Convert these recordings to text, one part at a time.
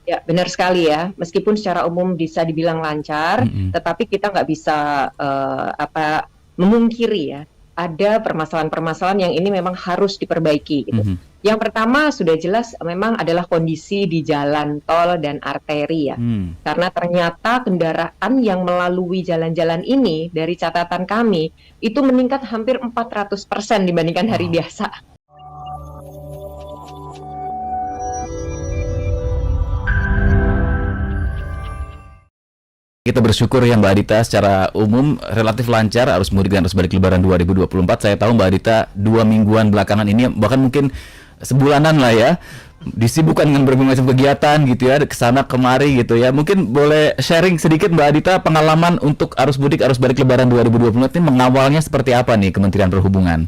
Ya, benar sekali ya. Meskipun secara umum bisa dibilang lancar, Mm-mm. tetapi kita nggak bisa memungkiri ya. Ada permasalahan-permasalahan yang ini memang harus diperbaiki gitu. Mhm. Yang pertama sudah jelas memang adalah kondisi di jalan tol dan arteri ya. Hmm. Karena ternyata kendaraan yang melalui jalan-jalan ini dari catatan kami itu meningkat hampir 400% dibandingkan hari Wow. biasa. Kita bersyukur ya Mbak Adita, secara umum relatif lancar arus mudik dan arus balik Lebaran 2024. Saya tahu Mbak Adita 2 mingguan belakangan ini, bahkan mungkin sebulanan lah ya, disibukkan dengan berbagai macam kegiatan gitu ya, kesana kemari gitu ya. Mungkin boleh sharing sedikit Mbak Adita pengalaman untuk arus mudik arus balik Lebaran 2024 ini mengawalnya seperti apa nih Kementerian Perhubungan?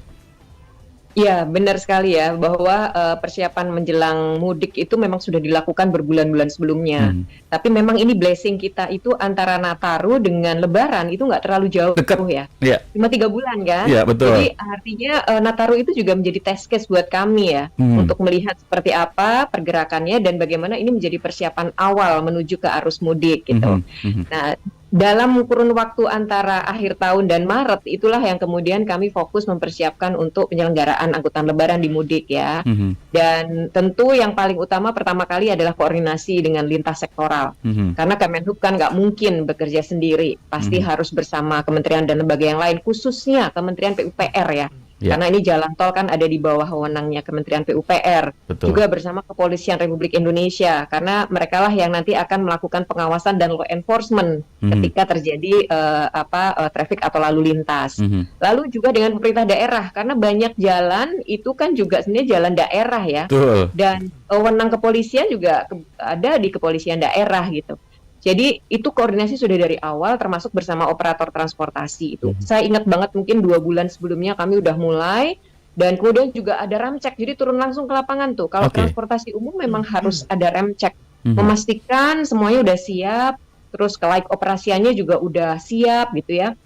Ya, benar sekali ya bahwa persiapan menjelang mudik itu memang sudah dilakukan berbulan-bulan sebelumnya. Hmm. Tapi memang ini blessing kita itu antara Nataru dengan Lebaran itu nggak terlalu jauh Dekat. ya. Iya, Cuma 3 bulan kan. iya betul. Jadi artinya Nataru itu juga menjadi test case buat kami ya Hmm. untuk melihat seperti apa pergerakannya dan bagaimana ini menjadi persiapan awal menuju ke arus mudik gitu. Mhm, mhm. Nah, dalam kurun waktu antara akhir tahun dan Maret, itulah yang kemudian kami fokus mempersiapkan untuk penyelenggaraan angkutan lebaran di mudik ya. Mhm, Dan tentu yang paling utama pertama kali adalah koordinasi dengan lintas sektoral. mhm, Karena Kemenhub kan nggak mungkin bekerja sendiri, pasti mhm. harus bersama kementerian dan lembaga yang lain, khususnya Kementerian PUPR ya. Ya, Karena ini jalan tol kan ada di bawah wewenangnya Kementerian PUPR, betul. juga bersama Kepolisian Republik Indonesia, karena mereka lah yang nanti akan melakukan pengawasan dan law enforcement Mhm, ketika terjadi traffic atau lalu lintas. mhm. Lalu juga dengan pemerintah daerah, karena banyak jalan itu kan juga sebenarnya jalan daerah ya, Betul. dan wewenang kepolisian juga ada di kepolisian daerah gitu. Jadi itu koordinasi sudah dari awal termasuk bersama operator transportasi itu. Mhm. Saya ingat banget mungkin 2 bulan sebelumnya kami udah mulai dan kemudian juga ada rem cek. Jadi turun langsung ke lapangan tuh. Kalau Oke. transportasi umum memang harus ada rem cek. Mhm. Memastikan semuanya udah siap, terus ke operasiannya juga udah siap gitu ya.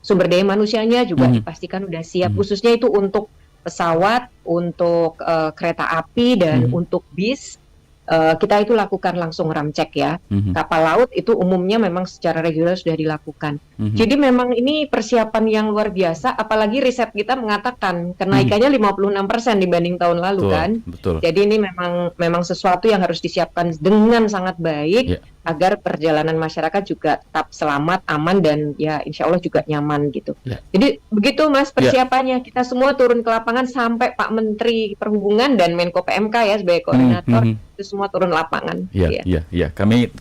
Sumber daya manusianya juga Mhm. dipastikan udah siap. Mhm. Khususnya itu untuk pesawat, untuk kereta api dan Mhm. untuk bis. Kita itu lakukan langsung rem cek ya. Mhm. Kapal laut itu umumnya memang secara reguler sudah dilakukan. Mhm. Jadi memang ini persiapan yang luar biasa, apalagi riset kita mengatakan kenaikannya 56% dibanding tahun lalu Betul, kan. betul. Jadi ini memang sesuatu yang harus disiapkan dengan sangat baik Ya. agar perjalanan masyarakat juga tetap selamat, aman dan ya insya Allah juga nyaman gitu. Ya. Jadi begitu Mas persiapannya, kita semua turun ke lapangan sampai Pak Menteri Perhubungan dan Menko PMK ya sebagai koordinator. Mhm. Itu semua turun lapangan. Iya, iya, iya. Kami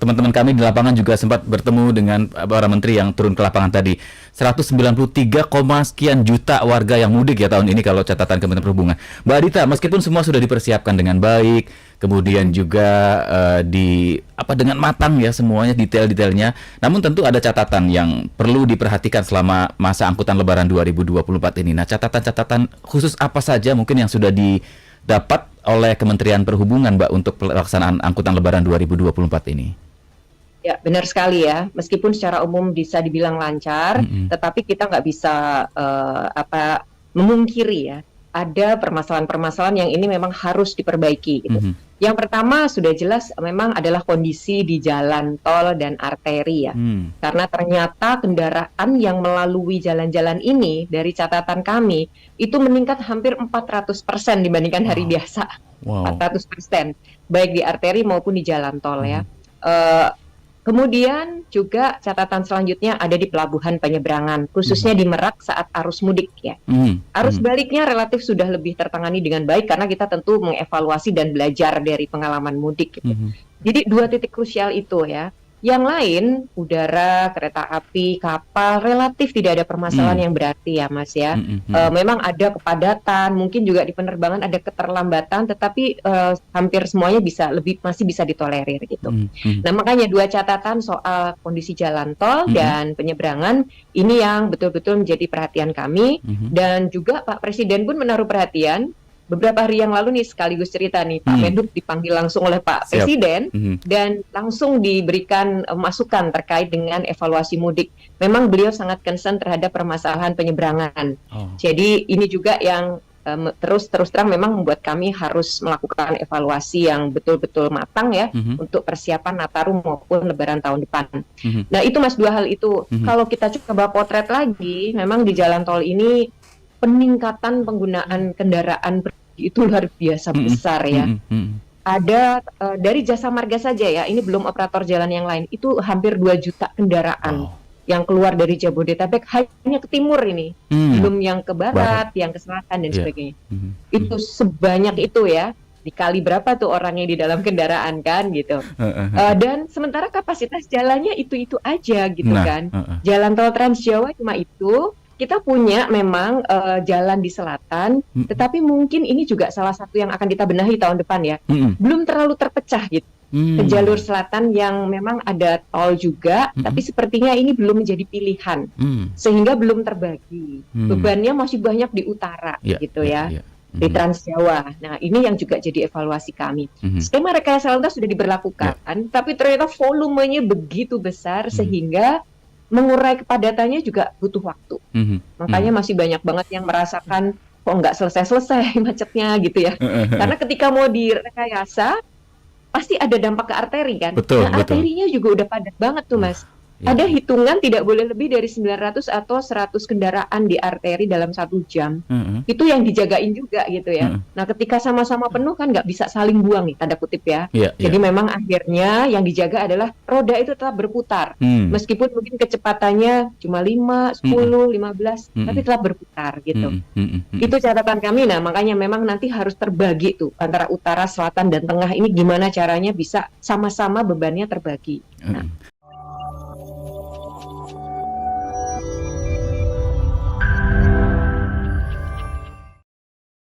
teman-teman kami di lapangan juga sempat bertemu dengan para menteri yang turun ke lapangan tadi. 193, sekian juta warga yang mudik ya tahun ini kalau catatan Kementerian Perhubungan. Mbak Adita, meskipun semua sudah dipersiapkan dengan baik, kemudian juga dengan matang ya semuanya detail-detailnya, namun tentu ada catatan yang perlu diperhatikan selama masa angkutan Lebaran 2024 ini. Nah, catatan-catatan khusus apa saja mungkin yang sudah didapat oleh Kementerian Perhubungan, Mbak, untuk pelaksanaan angkutan Lebaran 2024 ini? Ya, benar sekali ya. Meskipun secara umum bisa dibilang lancar, Mm-mm. tetapi kita nggak bisa memungkiri ya. Ada permasalahan-permasalahan yang ini memang harus diperbaiki gitu. Mhm. Yang pertama sudah jelas memang adalah kondisi di jalan tol dan arteri ya. Hmm. Karena ternyata kendaraan yang melalui jalan-jalan ini dari catatan kami itu meningkat hampir 400% dibandingkan hari Wow. biasa. Wow. 400%, baik di arteri maupun di jalan tol ya. Kemudian juga catatan selanjutnya ada di pelabuhan penyeberangan, khususnya di Merak saat arus mudik ya. Mhm. Arus Mhm. baliknya relatif sudah lebih tertangani dengan baik karena kita tentu mengevaluasi dan belajar dari pengalaman mudik gitu. Mhm. Jadi 2 titik krusial itu ya. Yang lain, udara, kereta api, kapal, relatif tidak ada permasalahan yang berarti ya Mas ya. Mhm. Mhm. Memang ada kepadatan, mungkin juga di penerbangan ada keterlambatan, tetapi hampir semuanya masih bisa ditolerir gitu. Mhm. Mhm. Nah makanya 2 catatan soal kondisi jalan tol Mhm. dan penyeberangan ini yang betul-betul menjadi perhatian kami. Mhm. Dan juga Pak Presiden pun menaruh perhatian. Beberapa hari yang lalu nih sekaligus cerita nih Pak Menhub dipanggil langsung oleh Pak Siap. Presiden Mhm. dan langsung diberikan masukan terkait dengan evaluasi mudik. Memang beliau sangat concern terhadap permasalahan penyeberangan. Oh. Jadi ini juga yang terus terang memang membuat kami harus melakukan evaluasi yang betul-betul matang ya untuk persiapan Nataru maupun Lebaran tahun depan. Nah itu Mas, dua hal itu. Kalau kita coba potret lagi, memang di jalan tol ini peningkatan penggunaan kendaraan pribadi itu luar biasa besar ya. Ada dari Jasa Marga saja ya, ini belum operator jalan yang lain, itu hampir 2 juta kendaraan yang keluar dari Jabodetabek hanya ke timur ini, belum yang ke barat, yang ke selatan dan sebagainya. Itu sebanyak itu ya, dikali berapa tuh orangnya di dalam kendaraan kan gitu. Dan sementara kapasitas jalannya itu aja gitu kan. Jalan tol Trans Jawa cuma itu. Kita punya memang jalan di selatan, tetapi mungkin ini juga salah satu yang akan kita benahi tahun depan ya. Belum terlalu terpecah gitu. Ke jalur selatan yang memang ada tol juga, tapi sepertinya ini belum menjadi pilihan, sehingga belum terbagi. Bebannya masih banyak di utara, gitu ya, di Trans Jawa. Nah, ini yang juga jadi evaluasi kami. Skema rekayasa lalu lintas sudah diberlakukan, tapi ternyata volumenya begitu besar sehingga mengurai kepadatannya juga butuh waktu. Makanya masih banyak banget yang merasakan kok nggak selesai-selesai macetnya gitu ya. Karena ketika mau direkayasa pasti ada dampak ke arteri kan. Nah, arterinya juga udah padat banget tuh Mas. Ada hitungan tidak boleh lebih dari 900 atau 100 kendaraan di arteri dalam 1 jam. Itu yang dijagain juga gitu ya. Nah, ketika sama-sama penuh kan nggak bisa saling buang nih, tanda kutip ya. Jadi memang akhirnya yang dijaga adalah roda itu tetap berputar. Meskipun mungkin kecepatannya cuma 5, 10, 15, tapi tetap berputar gitu. Itu catatan kami. Nah, makanya memang nanti harus terbagi tuh antara utara, selatan, dan tengah ini gimana caranya bisa sama-sama bebannya terbagi. Nah,